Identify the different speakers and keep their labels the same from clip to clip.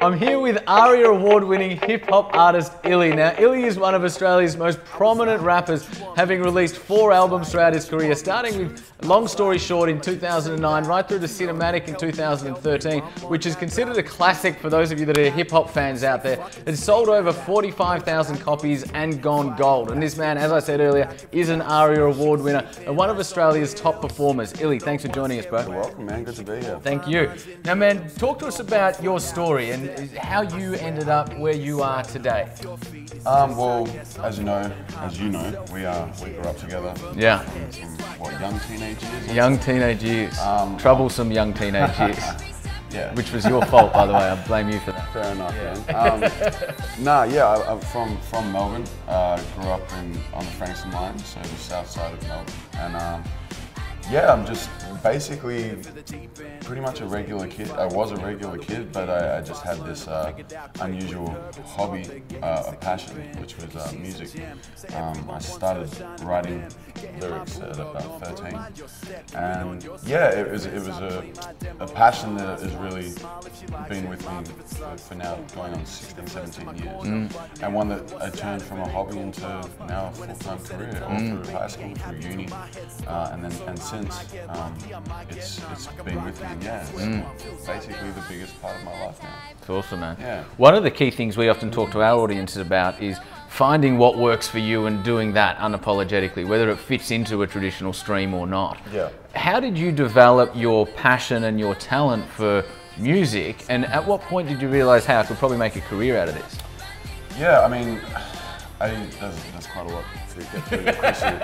Speaker 1: I'm here with Aria Award winning hip hop artist ILLY. Now, ILLY is one of Australia's most prominent rappers, having released 4 albums throughout his career, starting with Long Story Short in 2009, right through to Cinematic in 2013, which is considered a classic for those of you that are hip hop fans out there. It's sold over 45,000 copies and gone gold. And this man, as I said earlier, is an Aria Award winner and one of Australia's top performers. ILLY, thanks for joining us, bro.
Speaker 2: You're welcome, man. Good to be here.
Speaker 1: Thank you. Now, man, talk to us about your story and how you ended up where you are today.
Speaker 2: Well, as you know, we grew up together.
Speaker 1: Yeah.
Speaker 2: What, young teenage years?
Speaker 1: Young teenage years. Troublesome young teenage years.
Speaker 2: Yeah.
Speaker 1: Which was your fault, by the way. I blame you for that.
Speaker 2: Fair enough, man. I'm from Melbourne. Grew up on the Frankston line, so the south side of Melbourne. And yeah, I'm just basically pretty much a regular kid. I was a regular kid, but I just had this unusual hobby, a passion, which was music. I started writing lyrics at about 13, and yeah, it was a passion that has really been with me for now going on 16, 17 years, and one that I turned from a hobby into now a full-time career, all through high school, through uni, and since it's been with me. Yeah, it's basically the biggest part of my life now.
Speaker 1: It's awesome, man.
Speaker 2: Yeah.
Speaker 1: One of the key things we often talk to our audiences about is finding what works for you and doing that unapologetically, whether it fits into a traditional stream or not.
Speaker 2: Yeah.
Speaker 1: How did you develop your passion and your talent for music, and at what point did you realize, hey, I could probably make a career out of this?
Speaker 2: Yeah, I mean, there's quite a lot to get through the question.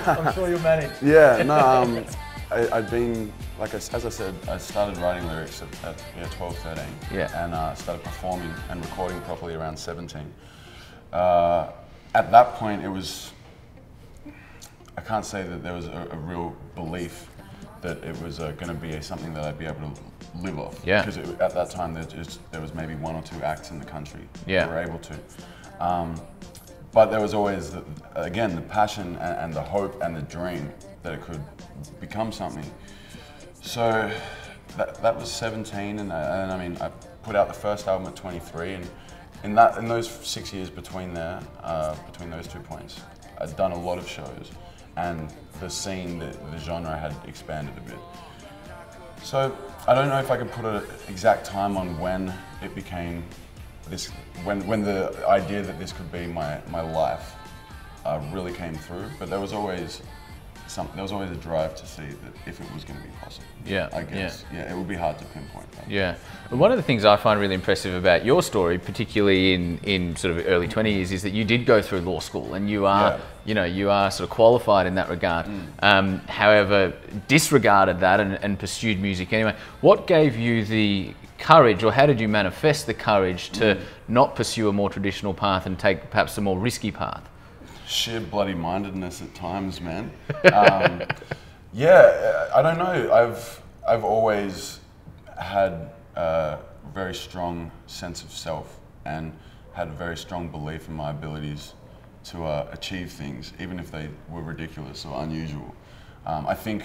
Speaker 1: I'm sure you'll manage.
Speaker 2: Yeah, no, I'd been, as I said, I started writing lyrics at 12, 13.
Speaker 1: Yeah.
Speaker 2: And started performing and recording properly around 17. At that point, it was, I can't say that there was a real belief that it was going to be something that I'd be able to live off.
Speaker 1: Yeah.
Speaker 2: Because at that time, there was maybe 1 or 2 acts in the country
Speaker 1: that
Speaker 2: were able to. But there was always, again, the passion and the hope and the dream that it could become something. So that was 17, and I mean, I put out the first album at 23, and in those 6 years between those 2 points, I'd done a lot of shows, and the scene, the genre had expanded a bit. So I don't know if I could put an exact time on when it became this, when the idea that this could be my life really came through, but there was always a drive to see that if it was going to be possible.
Speaker 1: Yeah,
Speaker 2: I guess. Yeah, it would be hard to pinpoint that.
Speaker 1: Yeah. One of the things I find really impressive about your story, particularly in sort of early 20s, is that you did go through law school and you are, you are sort of qualified in that regard. However, disregarded that and pursued music anyway. What gave you the courage, or how did you manifest the courage to not pursue a more traditional path and take perhaps a more risky path?
Speaker 2: Sheer bloody mindedness at times, man. Yeah, I don't know. I've always had a very strong sense of self and had a very strong belief in my abilities to achieve things, even if they were ridiculous or unusual. I think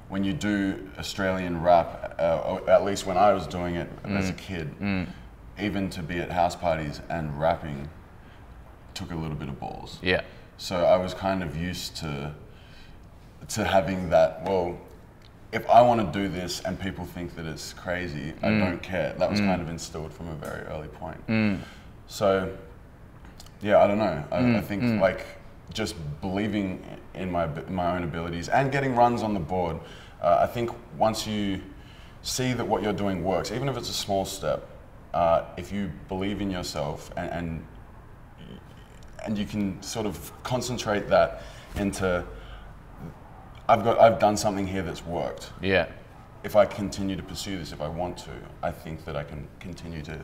Speaker 2: when you do Australian rap, or at least when I was doing it as a kid, even to be at house parties and rapping took a little bit of balls.
Speaker 1: Yeah.
Speaker 2: So I was kind of used to having that, well, if I want to do this and people think that it's crazy, I don't care. That was kind of instilled from a very early point. So, yeah, I don't know. I think like just believing in my own abilities and getting runs on the board. I think once you see that what you're doing works, even if it's a small step, if you believe in yourself and you can sort of concentrate that into, I've done something here that's worked. Yeah. If I continue to pursue this, if I want to, I think that I can continue to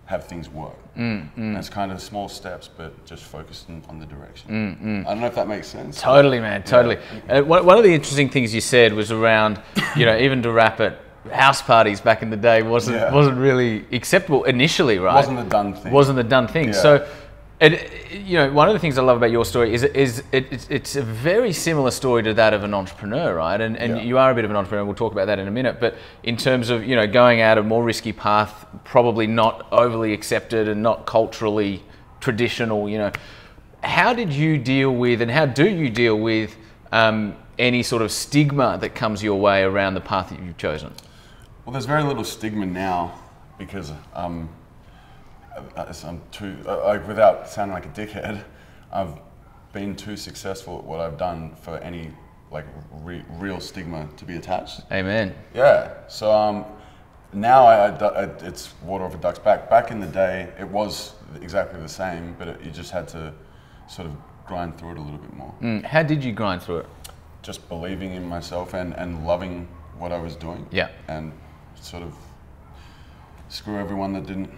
Speaker 2: have things work. And it's kind of small steps, but just focusing on the direction. I don't know if that makes sense.
Speaker 1: Totally, man, totally. Yeah. One of the interesting things you said was around, even to rap at house parties back in the day wasn't really acceptable initially, right?
Speaker 2: Wasn't the done thing.
Speaker 1: Wasn't the done thing.
Speaker 2: Yeah.
Speaker 1: So And one of the things I love about your story is it's a very similar story to that of an entrepreneur, right? And you are a bit of an entrepreneur. We'll talk about that in a minute. But in terms of going out a more risky path, probably not overly accepted and not culturally traditional. How did you deal with, and how do you deal with any sort of stigma that comes your way around the path that you've chosen?
Speaker 2: Well, there's very little stigma now because I'm too, without sounding like a dickhead, I've been too successful at what I've done for any real stigma to be attached.
Speaker 1: Amen.
Speaker 2: Yeah. So now it's water off a duck's back. Back in the day, it was exactly the same, but you just had to sort of grind through it a little bit more.
Speaker 1: How did you grind through it?
Speaker 2: Just believing in myself and loving what I was doing.
Speaker 1: Yeah.
Speaker 2: And sort of screw everyone that didn't.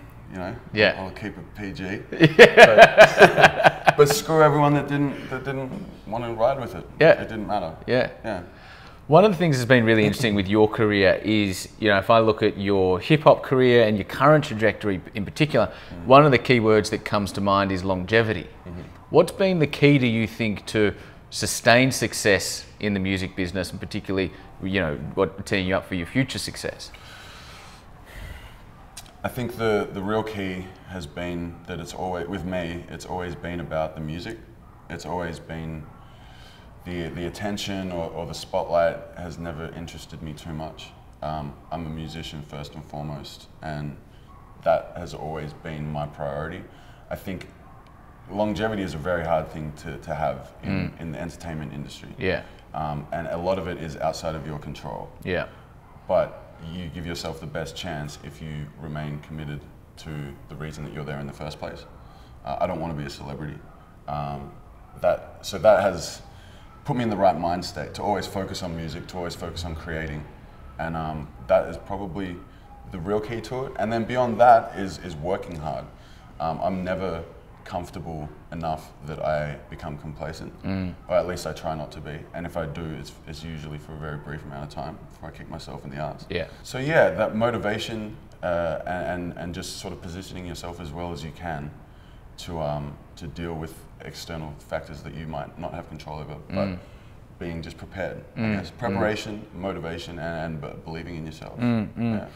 Speaker 1: Yeah.
Speaker 2: I'll keep it PG. Yeah. But screw everyone that didn't want to ride with it.
Speaker 1: Yeah.
Speaker 2: It didn't matter.
Speaker 1: Yeah.
Speaker 2: Yeah.
Speaker 1: One of the things that's been really interesting with your career is, if I look at your hip hop career and your current trajectory in particular, one of the key words that comes to mind is longevity. What's been the key, do you think, to sustain success in the music business, and particularly, what teeing you up for your future success?
Speaker 2: I think the real key has been that it's always, with me, it's always been about the music. It's always been the attention or the spotlight has never interested me too much. I'm a musician first and foremost, and that has always been my priority. I think longevity is a very hard thing to have in the entertainment industry.
Speaker 1: Yeah.
Speaker 2: And a lot of it is outside of your control.
Speaker 1: Yeah.
Speaker 2: But you give yourself the best chance if you remain committed to the reason that you're there in the first place. I don't want to be a celebrity. So that has put me in the right mind state to always focus on music, to always focus on creating. And that is probably the real key to it. And then beyond that is working hard. I'm never comfortable enough that I become complacent, or at least I try not to be. And if I do, it's usually for a very brief amount of time before I kick myself in the arse.
Speaker 1: Yeah.
Speaker 2: So yeah, that motivation and just sort of positioning yourself as well as you can to deal with external factors that you might not have control over, but being just prepared. I guess preparation, motivation, and believing in yourself. Yeah.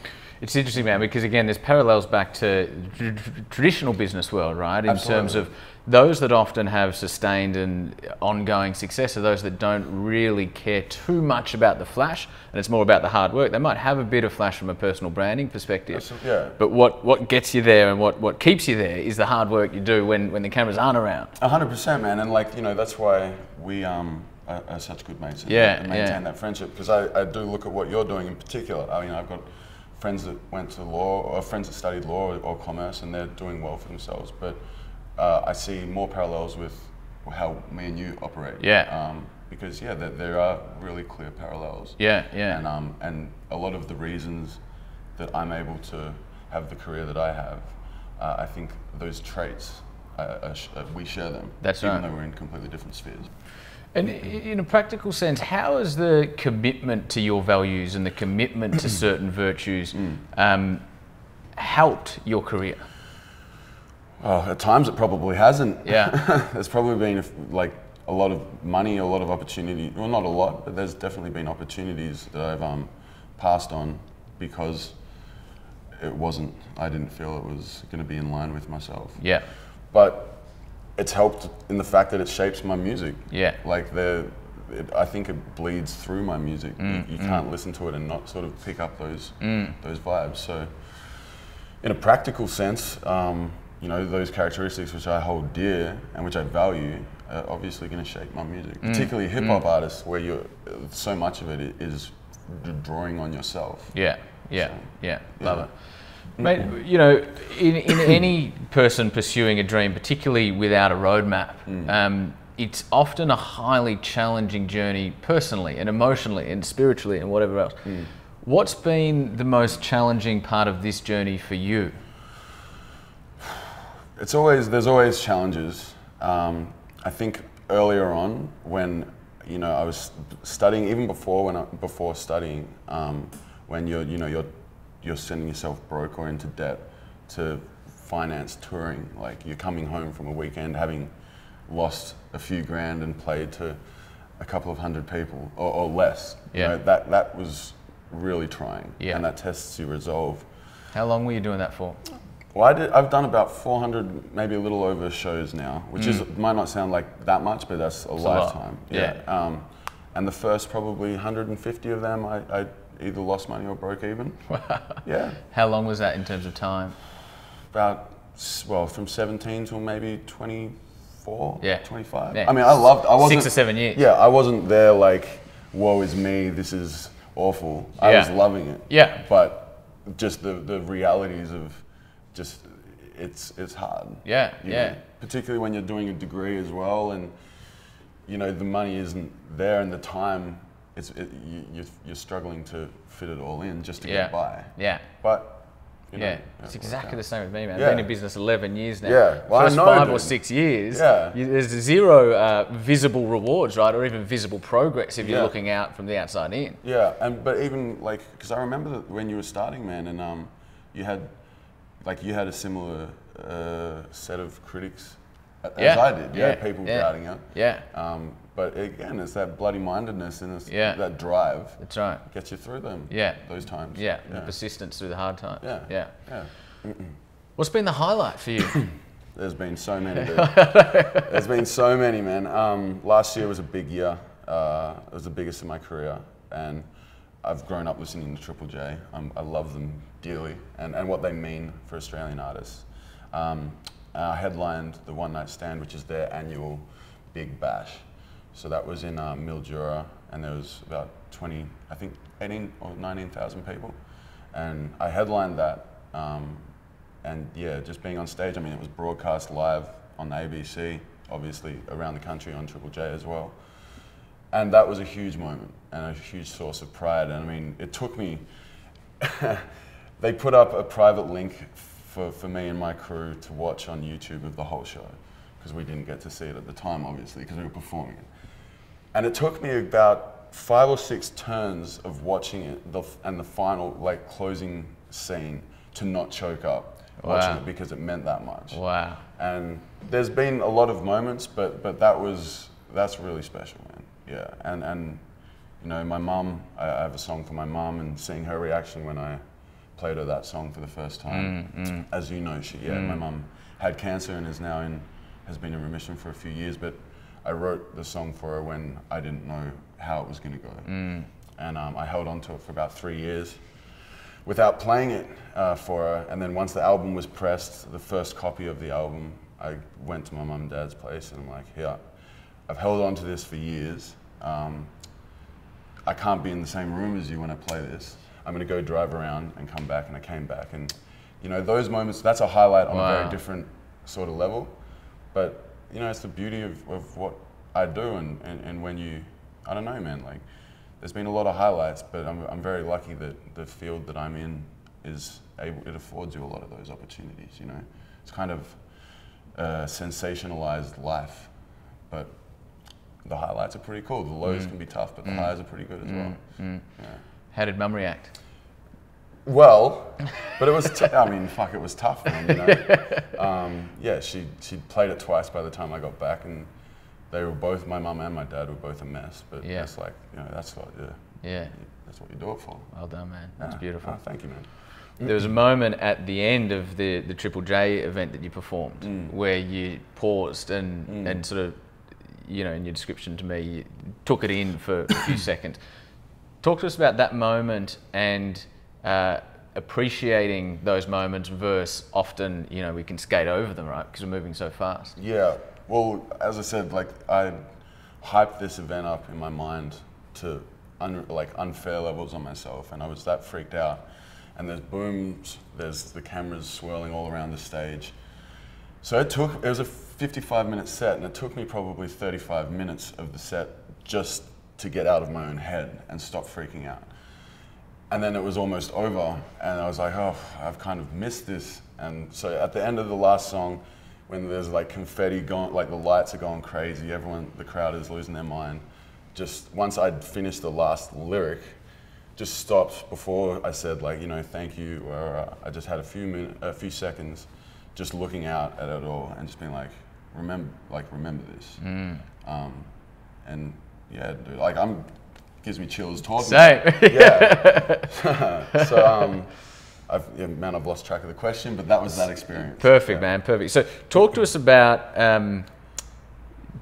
Speaker 1: It's interesting, man, because again, there's parallels back to traditional business world, right? In
Speaker 2: Absolutely.
Speaker 1: terms of those that often have sustained and ongoing success are those that don't really care too much about the flash, and it's more about the hard work. They might have a bit of flash from a personal branding perspective,
Speaker 2: Yeah.
Speaker 1: but what gets you there and what keeps you there is the hard work you do when the cameras aren't around.
Speaker 2: 100%, man, and that's why we are such good mates and maintain that friendship, because I do look at what you're doing in particular. I've got friends that went to law, or friends that studied law or commerce, and they're doing well for themselves. But I see more parallels with how me and you operate.
Speaker 1: Yeah.
Speaker 2: Because there are really clear parallels.
Speaker 1: Yeah.
Speaker 2: And a lot of the reasons that I'm able to have the career that I have, I think those traits we share them.
Speaker 1: That's
Speaker 2: even
Speaker 1: right.
Speaker 2: though we're in completely different spheres.
Speaker 1: And in a practical sense, how has the commitment to your values and the commitment to certain virtues helped your career?
Speaker 2: Oh, at times it probably hasn't.
Speaker 1: Yeah.
Speaker 2: There's probably been a lot of money, a lot of opportunity. Well, not a lot, but there's definitely been opportunities that I've passed on because I didn't feel it was going to be in line with myself.
Speaker 1: Yeah.
Speaker 2: But it's helped in the fact that it shapes my music.
Speaker 1: Yeah.
Speaker 2: I think it bleeds through my music. You can't listen to it and not sort of pick up those vibes. So, in a practical sense, those characteristics which I hold dear and which I value are obviously going to shape my music. Particularly hip hop artists, where so much of it is drawing on yourself.
Speaker 1: Yeah. Love it. Mate, in any person pursuing a dream, particularly without a roadmap, it's often a highly challenging journey personally and emotionally and spiritually and whatever else. What's been the most challenging part of this journey for you?
Speaker 2: There's always challenges. I think earlier on when I was studying, even before studying, when you're sending yourself broke or into debt to finance touring. Like you're coming home from a weekend having lost a few grand and played to a couple of hundred people or less.
Speaker 1: Yeah.
Speaker 2: You know, that was really trying.
Speaker 1: Yeah.
Speaker 2: And that tests your resolve.
Speaker 1: How long were you doing that for?
Speaker 2: Well, I've done about 400, maybe a little over shows now, which might not sound like that much, but that's a lifetime.
Speaker 1: Yeah.
Speaker 2: And the first probably 150 of them, I either lost money or broke even.
Speaker 1: Wow.
Speaker 2: Yeah.
Speaker 1: How long was that in terms of time?
Speaker 2: About, well, from 17 till maybe 24,
Speaker 1: Yeah.
Speaker 2: 25.
Speaker 1: Yeah.
Speaker 2: I mean, I wasn't
Speaker 1: 6 or 7 years.
Speaker 2: Yeah, I wasn't there like, woe is me, this is awful. I was loving it.
Speaker 1: Yeah.
Speaker 2: But just the realities of just, it's hard.
Speaker 1: Yeah,
Speaker 2: You
Speaker 1: yeah.
Speaker 2: know, particularly when you're doing a degree as well, and you know the money isn't there, and the time you're struggling to fit it all in just to get by.
Speaker 1: Yeah.
Speaker 2: But you know,
Speaker 1: It's exactly the same with me, man.
Speaker 2: Yeah.
Speaker 1: I've been in business 11 years now.
Speaker 2: Yeah. Well,
Speaker 1: First
Speaker 2: I know,
Speaker 1: 5 or
Speaker 2: dude.
Speaker 1: 6 years,
Speaker 2: Yeah.
Speaker 1: there's zero visible rewards, right, or even visible progress if you're
Speaker 2: Yeah.
Speaker 1: looking out from the outside in.
Speaker 2: Yeah, but even like, because I remember that when you were starting, man, and you had a similar set of critics as I did. You had people doubting it.
Speaker 1: Yeah.
Speaker 2: But again, it's that bloody mindedness and it's that drive.
Speaker 1: That's right.
Speaker 2: Gets you through them.
Speaker 1: Yeah.
Speaker 2: Those times.
Speaker 1: Yeah. The persistence through the hard times.
Speaker 2: Yeah.
Speaker 1: Yeah.
Speaker 2: Yeah.
Speaker 1: What's been the highlight for you?
Speaker 2: There's been so many. Dude. There's been so many, man. Last year was a big year. It was the biggest in my career, and I've grown up listening to Triple J. I love them dearly, and what they mean for Australian artists. I headlined the One Night Stand, which is their annual big bash. So that was in Mildura, and there was about 18 or 19,000 people, and I headlined that. And yeah, just being on stage, I mean, it was broadcast live on the ABC, obviously around the country on Triple J as well. And that was a huge moment and a huge source of pride. And I mean, it took me, they put up a private link for me and my crew to watch on YouTube of the whole show, because we didn't get to see it at the time, obviously, because we were performing it. And it took me about 5 or 6 turns of watching it and the final, like, closing scene to not choke up watching it, because it meant that much.
Speaker 1: Wow.
Speaker 2: And there's been a lot of moments, but that's really special, man. Yeah, and you know, my mum, I have a song for my mum, and seeing her reaction when I played her that song for the first time. As you know, my mum had cancer and has been in remission for a few years, but I wrote the song for her when I didn't know how it was going to go. And I held on to it for about 3 years without playing it for her. And then once the album was pressed, the first copy of the album, I went to my mum and dad's place and I'm like, here, I've held on to this for years. I can't be in the same room as you when I play this. I'm gonna go drive around and come back, and I came back. And you know, those moments, that's a highlight on a very different sort of level. But you know, it's the beauty of what I do, and when you, I don't know, man, like, there's been a lot of highlights, but I'm very lucky that the field that I'm in it affords you a lot of those opportunities, you know. It's kind of sensationalized life, but the highlights are pretty cool. The lows can be tough, but the highs are pretty good as well. Yeah.
Speaker 1: How did Mum react?
Speaker 2: Well, but it was, I mean, fuck, it was tough, man, you know. Yeah, she played it twice by the time I got back, and they were both, my mum and my dad were both a mess, but it's like, you know, that's what, that's what you do it for.
Speaker 1: Well done, man. That's beautiful.
Speaker 2: Oh, thank you, man.
Speaker 1: There was a moment at the end of the Triple J event that you performed where you paused and sort of, you know, in your description to me, you took it in for a few seconds. Talk to us about that moment and appreciating those moments versus often, you know, we can skate over them, right? Because we're moving so fast.
Speaker 2: Yeah. Well, as I said, like, I hyped this event up in my mind to unfair levels on myself, and I was that freaked out. And there's booms, there's the cameras swirling all around the stage. So it was a 55-minute set, and it took me probably 35 minutes of the set just to get out of my own head and stop freaking out. And then it was almost over, and I was like, oh, I've kind of missed this. And so at the end of the last song, when there's like confetti going, like the lights are going crazy, the crowd is losing their mind. Just once I'd finished the last lyric, just stopped before I said, like, you know, thank you, or I just had a few seconds just looking out at it all and just being like, remember this. And yeah, dude, like gives me chills talking.
Speaker 1: Same.
Speaker 2: Yeah. So I've lost track of the question, but that was that experience.
Speaker 1: Perfect, man, perfect. So talk to us about,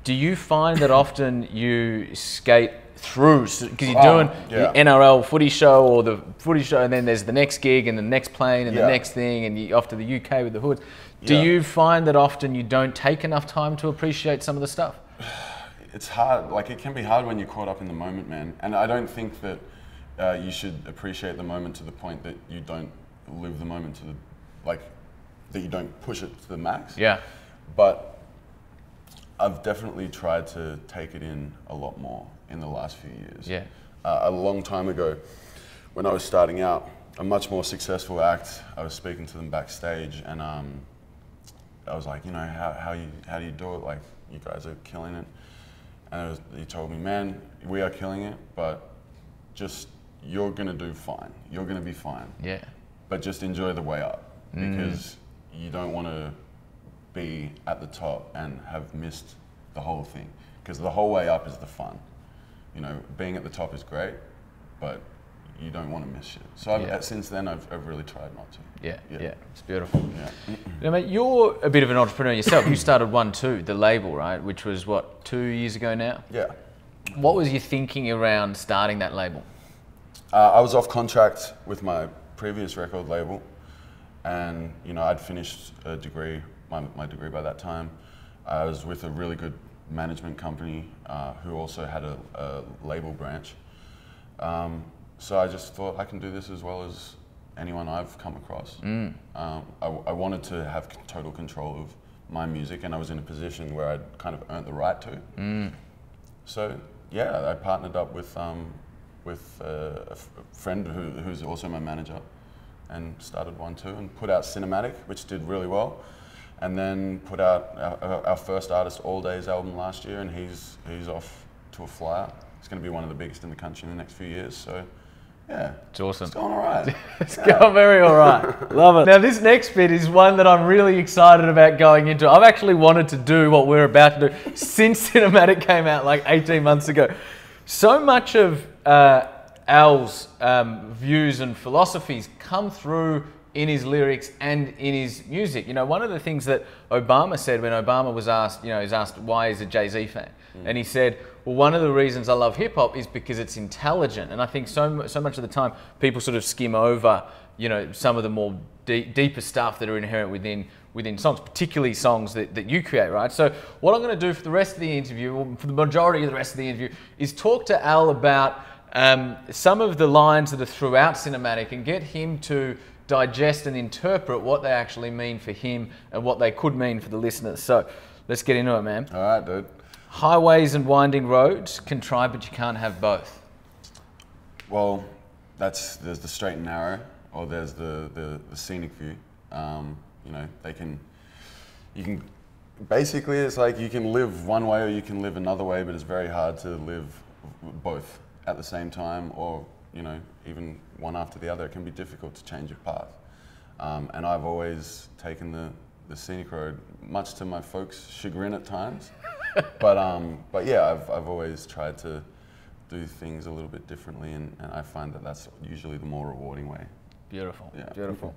Speaker 1: do you find that often you skate through, because you're doing the NRL footy show or the footy show, and then there's the next gig and the next plane and the next thing, and you're off to the UK with the Hoods. Do you find that often you don't take enough time to appreciate some of the stuff?
Speaker 2: It's hard. Like, it can be hard when you're caught up in the moment, man. And I don't think that you should appreciate the moment to the point that you don't live the moment to the, like, that you don't push it to the max.
Speaker 1: Yeah.
Speaker 2: But I've definitely tried to take it in a lot more in the last few years.
Speaker 1: Yeah.
Speaker 2: A long time ago, when I was starting out, a much more successful act, I was speaking to them backstage, and I was like, you know, how do you do it? Like, you guys are killing it. And he told me, man, we are killing it, but just, you're gonna do fine. You're gonna be fine.
Speaker 1: Yeah.
Speaker 2: But just enjoy the way up, because you don't want to be at the top and have missed the whole thing. Because the whole way up is the fun. You know, being at the top is great, but you don't want to miss shit. So since then, I've really tried not to.
Speaker 1: Yeah, it's beautiful.
Speaker 2: Yeah.
Speaker 1: Now, mate, you're a bit of an entrepreneur yourself. You started 1-2, the label, right? Which was, what, 2 years ago now?
Speaker 2: Yeah.
Speaker 1: What was your thinking around starting that label?
Speaker 2: I was off contract with my previous record label, and, you know, I'd finished a degree, my degree by that time. I was with a really good management company who also had a label branch. So I just thought, I can do this as well as anyone I've come across. I wanted to have total control of my music, and I was in a position where I'd kind of earned the right to. So yeah, I partnered up with a friend who's also my manager, and started 1-2 and put out Cinematic, which did really well. And then put out our first artist All Day's album last year, and he's off to a flyer. It's going to be one of the biggest in the country in the next few years. So yeah,
Speaker 1: it's awesome.
Speaker 2: It's going all right.
Speaker 1: It's going very all right. Love it. Now this next bit is one that I'm really excited about going into. I've actually wanted to do what we're about to do since Cinematic came out like 18 months ago. So much of Al's views and philosophies come through in his lyrics and in his music. You know, one of the things that Obama said when Obama was asked, you know, he's asked why he's a Jay-Z fan, and he said, well, one of the reasons I love hip hop is because it's intelligent. And I think so much of the time people sort of skim over, you know, some of the more deeper stuff that are inherent within songs, particularly songs that you create, right? So what I'm going to do for the rest of the interview, or for the majority of the rest of the interview, is talk to Al about some of the lines that are throughout Cinematic and get him to digest and interpret what they actually mean for him and what they could mean for the listeners. So let's get into it, man.
Speaker 2: All right, dude.
Speaker 1: Highways and winding roads can try, but you can't have both.
Speaker 2: Well, there's the straight and narrow, or there's the scenic view. You know, you can, basically it's like you can live one way or you can live another way, but it's very hard to live both at the same time, or, you know, even one after the other. It can be difficult to change your path. And I've always taken the scenic road, much to my folks' chagrin at times. But yeah, I've always tried to do things a little bit differently, and I find that that's usually the more rewarding way.
Speaker 1: Beautiful,
Speaker 2: yeah.
Speaker 1: Beautiful.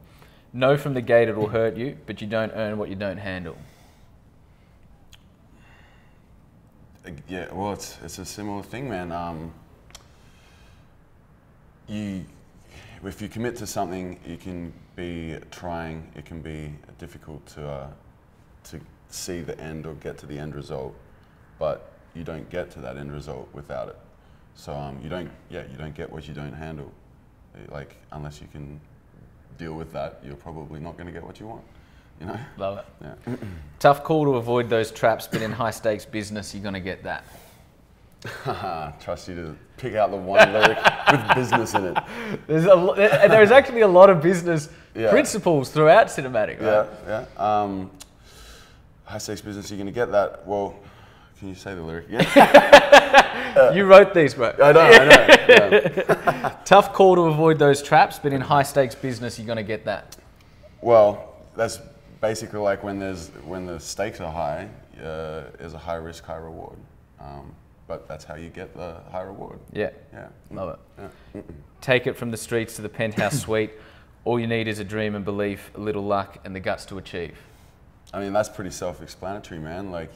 Speaker 1: Know from the gate it will hurt you, but you don't earn what you don't handle.
Speaker 2: Yeah, well, it's a similar thing, man. If you commit to something, it can be trying. It can be difficult to see the end or get to the end result, but you don't get to that end result without it. So you don't get what you don't handle. Like, unless you can deal with that, you're probably not going to get what you want. You know.
Speaker 1: Love it.
Speaker 2: Yeah.
Speaker 1: Tough call to avoid those traps, but in high stakes business, you're going to get that.
Speaker 2: Trust you to pick out the one lyric with business in it.
Speaker 1: There's actually a lot of business principles throughout Cinematic, right?
Speaker 2: Yeah. High stakes business, you're going to get that. Well, can you say the lyric again?
Speaker 1: You wrote these, bro.
Speaker 2: I know. Yeah.
Speaker 1: Tough call to avoid those traps, but in high stakes business, you're going to get that.
Speaker 2: Well, that's basically like when the stakes are high, there's a high risk, high reward. But that's how you get the high reward.
Speaker 1: Yeah.
Speaker 2: Yeah.
Speaker 1: Love it.
Speaker 2: Yeah.
Speaker 1: Take it from the streets to the penthouse suite. All you need is a dream and belief, a little luck, and the guts to achieve.
Speaker 2: I mean, that's pretty self-explanatory, man. Like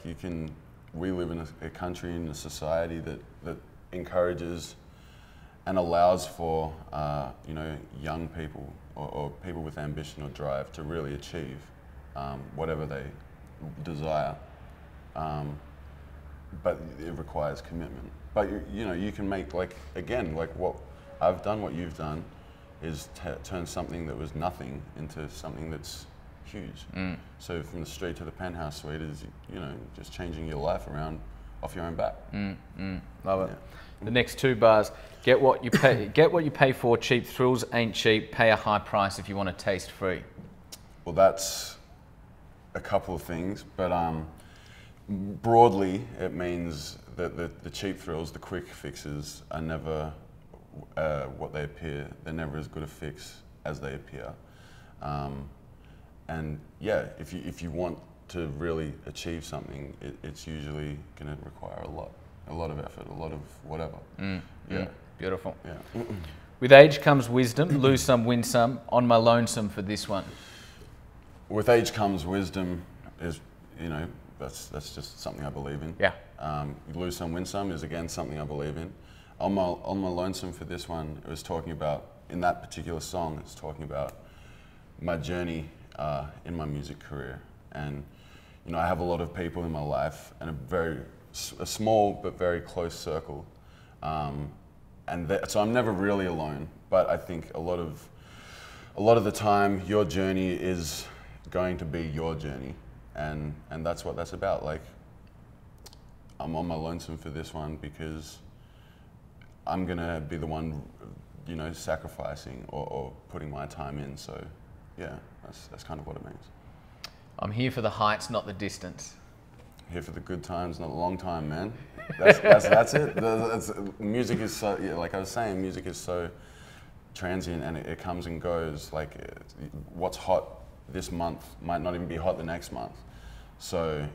Speaker 2: we live in a country and a society that encourages and allows for, young people or people with ambition or drive to really achieve whatever they desire. But it requires commitment. But you can make what I've done, what you've done, is turn something that was nothing into something that's huge. So from the street to the penthouse suite is just changing your life around off your own back.
Speaker 1: Love it. The next 2 bars: get what you pay. Get what you pay for. Cheap thrills ain't cheap. Pay a high price if you want to taste free.
Speaker 2: Well, that's a couple of things, but broadly, it means that the cheap thrills, the quick fixes, are never what they appear. They're never as good a fix as they appear. And yeah, if you want to really achieve something, it's usually going to require a lot of effort, a lot of whatever. Yeah.
Speaker 1: Beautiful.
Speaker 2: Yeah.
Speaker 1: With age comes wisdom. Lose some, win some. On my lonesome for this one.
Speaker 2: With age comes wisdom. That's just something I believe in.
Speaker 1: Yeah.
Speaker 2: Lose some, win some is again something I believe in. On my lonesome for this one, it was talking about, in that particular song, it's talking about my journey in my music career. And I have a lot of people in my life and a small but very close circle. So I'm never really alone. But I think a lot of the time, your journey is going to be your journey. And that's what that's about. Like, I'm on my lonesome for this one because I'm gonna be the one, sacrificing or putting my time in. So, yeah, that's kind of what it means.
Speaker 1: I'm here for the heights, not the distance.
Speaker 2: Here for the good times, not the long time, man. That's it. Music is so, like I was saying, music is so transient and it comes and goes. Like, what's hot this month might not even be hot the next month. So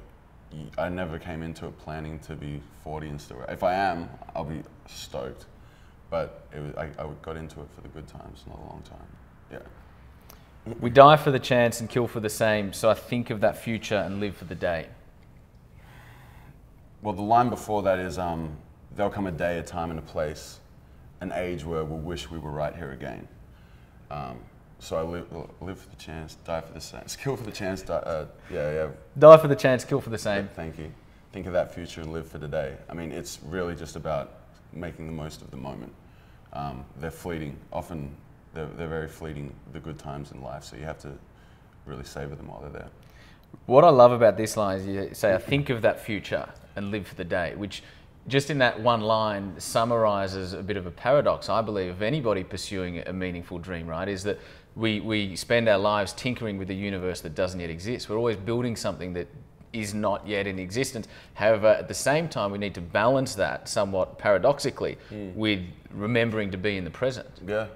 Speaker 2: I never came into it planning to be 40 and still. If I am, I'll be stoked. But I got into it for the good times, not a long time. Yeah.
Speaker 1: We die for the chance and kill for the same, so I think of that future and live for the day.
Speaker 2: Well, the line before that is, there'll come a day, a time and a place, an age where we'll wish we were right here again. So I live for the chance, die for the same. Kill for the chance, yeah.
Speaker 1: Die for the chance, kill for the same.
Speaker 2: Yeah, thank you. Think of that future and live for today. I mean, it's really just about making the most of the moment. They're fleeting. Often, they're very fleeting, the good times in life, so you have to really savor them while they're there.
Speaker 1: What I love about this line is you say, I think of that future and live for the day, which just in that one line summarizes a bit of a paradox, I believe, of anybody pursuing a meaningful dream, right? Is that we spend our lives tinkering with a universe that doesn't yet exist. We're always building something that is not yet in existence. However, at the same time, we need to balance that somewhat paradoxically with remembering to be in the present.
Speaker 2: Yeah,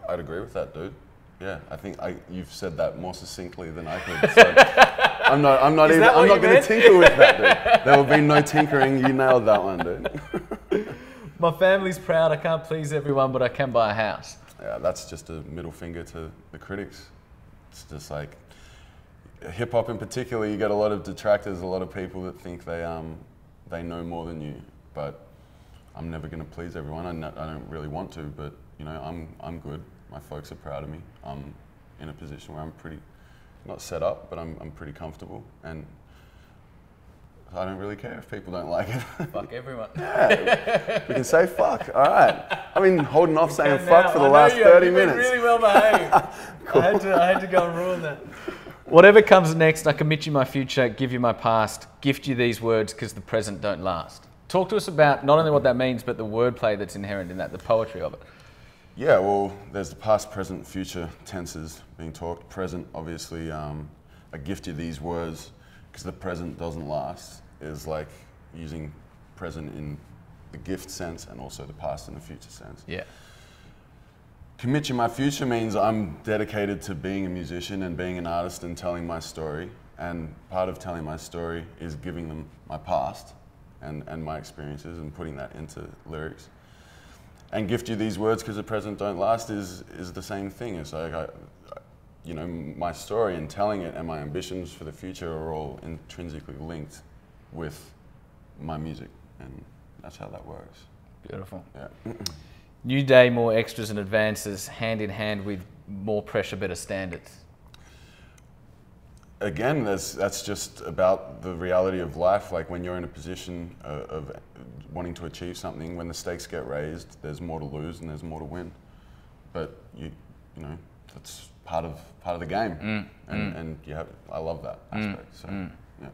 Speaker 2: I'd agree with that, dude. Yeah, I think you've said that more succinctly than I could. So I'm not going to tinker with that, dude. There will be no tinkering. You nailed that one, dude.
Speaker 1: My family's proud. I can't please everyone, but I can buy a house.
Speaker 2: Yeah, that's just a middle finger to the critics. It's just like hip hop in particular. You get a lot of detractors, a lot of people that think they know more than you. But I'm never going to please everyone. I don't really want to, but I'm good. My folks are proud of me. I'm in a position where I'm pretty, not set up, but I'm pretty comfortable, and I don't really care if people don't like it.
Speaker 1: Fuck everyone.
Speaker 2: Yeah, we can say fuck. All right. I've been holding off saying fuck for the last 30 minutes.
Speaker 1: Really well behaved. Cool. I had to go and ruin that. Whatever comes next, I commit you my future, give you my past, gift you these words because the present don't last. Talk to us about not only what that means, but the wordplay that's inherent in that, the poetry of it.
Speaker 2: Yeah, well, there's the past, present, future tenses being talked. Present, obviously, I gift you these words because the present doesn't last, is like using present in the gift sense and also the past and the future sense.
Speaker 1: Yeah.
Speaker 2: Commit to my future means I'm dedicated to being a musician and being an artist and telling my story. And part of telling my story is giving them my past and my experiences and putting that into lyrics. And gift you these words because the present don't last is the same thing. It's like, you know, my story and telling it and my ambitions for the future are all intrinsically linked with my music. And that's how that works.
Speaker 1: Beautiful.
Speaker 2: Yeah.
Speaker 1: New day, more extras and advances, hand in hand with more pressure, better standards. Again,
Speaker 2: that's just about the reality of life. Like when you're in a position of wanting to achieve something, when the stakes get raised, there's more to lose and there's more to win. But you know, that's part of the game, and I love that aspect. So, yeah.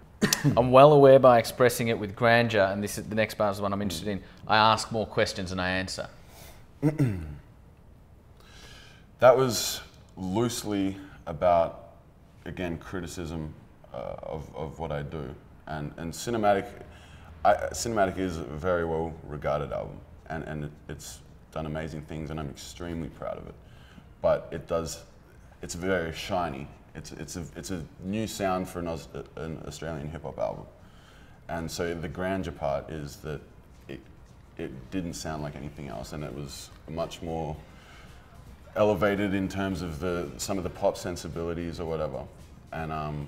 Speaker 1: I'm well aware by expressing it with grandeur, and this is the next part is the one I'm interested in. I ask more questions than I answer.
Speaker 2: That was loosely about, again, criticism of what I do, and Cinematic is a very well regarded album, and it's done amazing things, and I'm extremely proud of it. But it's very shiny. It's a new sound for an Australian hip hop album, and so the grandeur part is that it didn't sound like anything else, and it was much more elevated in terms of some of the pop sensibilities or whatever. And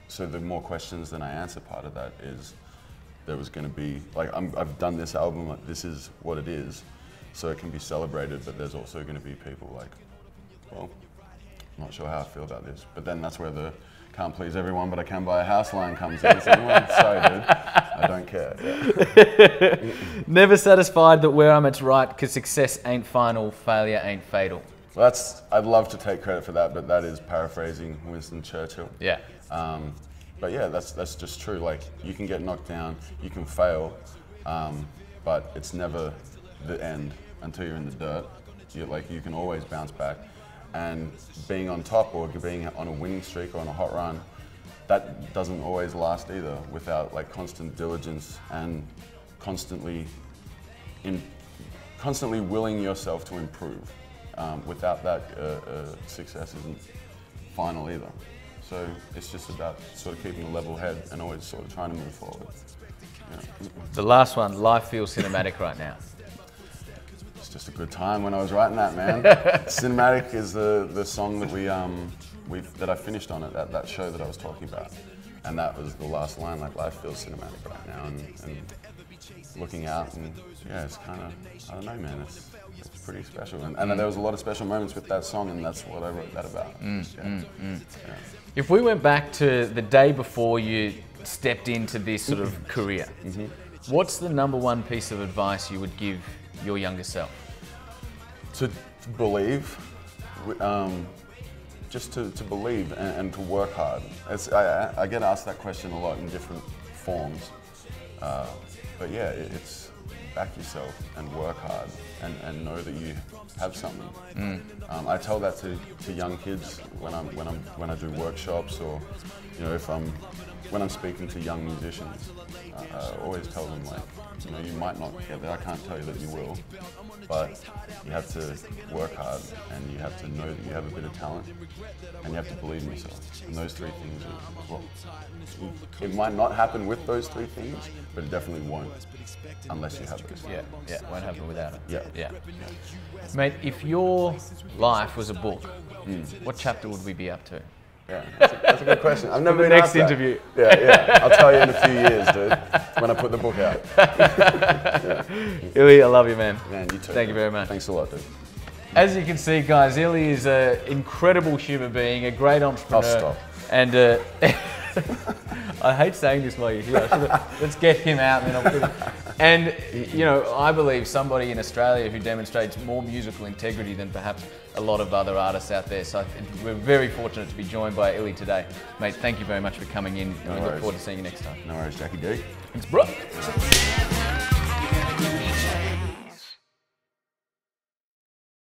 Speaker 2: so the more questions than I answer part of that is there was going to be, like, I've done this album, like, this is what it is, so it can be celebrated, but there's also going to be people like, well, I'm not sure how I feel about this. But then that's where the can't please everyone, but I can buy a house line comes in. So, sorry, dude, I don't care. Yeah.
Speaker 1: Never satisfied that where I'm it's right, because success ain't final, failure ain't fatal.
Speaker 2: Well, I'd love to take credit for that, but that is paraphrasing Winston Churchill.
Speaker 1: Yeah.
Speaker 2: But yeah, that's just true. Like, you can get knocked down, you can fail, but it's never the end until you're in the dirt. You can always bounce back. And being on top or being on a winning streak or on a hot run, that doesn't always last either without like constant diligence and constantly willing yourself to improve. Without that, success isn't final either. So it's just about sort of keeping a level head and always sort of trying to move forward. Yeah.
Speaker 1: The last one, life feels cinematic right now.
Speaker 2: It's just a good time when I was writing that, man. Cinematic is the song that that I finished on it, that show that I was talking about. And that was the last line, like, life feels cinematic right now. And looking out, and yeah, it's kind of, I don't know, man, it's pretty special. And there was a lot of special moments with that song, and that's what I wrote that about. Yeah.
Speaker 1: If we went back to the day before you stepped into this sort of career, what's the #1 piece of advice you would give your younger self?
Speaker 2: To believe, just to believe and to work hard. I get asked that question a lot in different forms, but yeah, it's back yourself and work hard and know that you have something. I tell that to young kids when I do workshops, or when I'm speaking to young musicians. I always tell them, like, you might not get there. I can't tell you that you will, but you have to work hard, and you have to know that you have a bit of talent, and you have to believe in yourself. And those three things are, well, it might not happen with those three things, but it definitely won't unless you have those.
Speaker 1: Yeah, won't happen without it.
Speaker 2: Yeah.
Speaker 1: Mate, if your life was a book, what chapter would we be up to?
Speaker 2: Yeah, that's a good question. I've never been
Speaker 1: next
Speaker 2: asked that.
Speaker 1: interview.
Speaker 2: Yeah. I'll tell you in a few years, dude, when I put the book out.
Speaker 1: ILLY, I love you, man.
Speaker 2: Man, you too.
Speaker 1: Thank you very much.
Speaker 2: Thanks a lot, dude.
Speaker 1: As you can see, guys, ILLY is an incredible human being, a great entrepreneur.
Speaker 2: I'll stop.
Speaker 1: And I hate saying this while you're here. Let's get him out, and then I'll put him. And I believe somebody in Australia who demonstrates more musical integrity than perhaps a lot of other artists out there. So we're very fortunate to be joined by ILLY today. Mate, thank you very much for coming in, and we look forward to seeing you next time.
Speaker 2: No worries, Jackie D.
Speaker 1: Thanks, bro.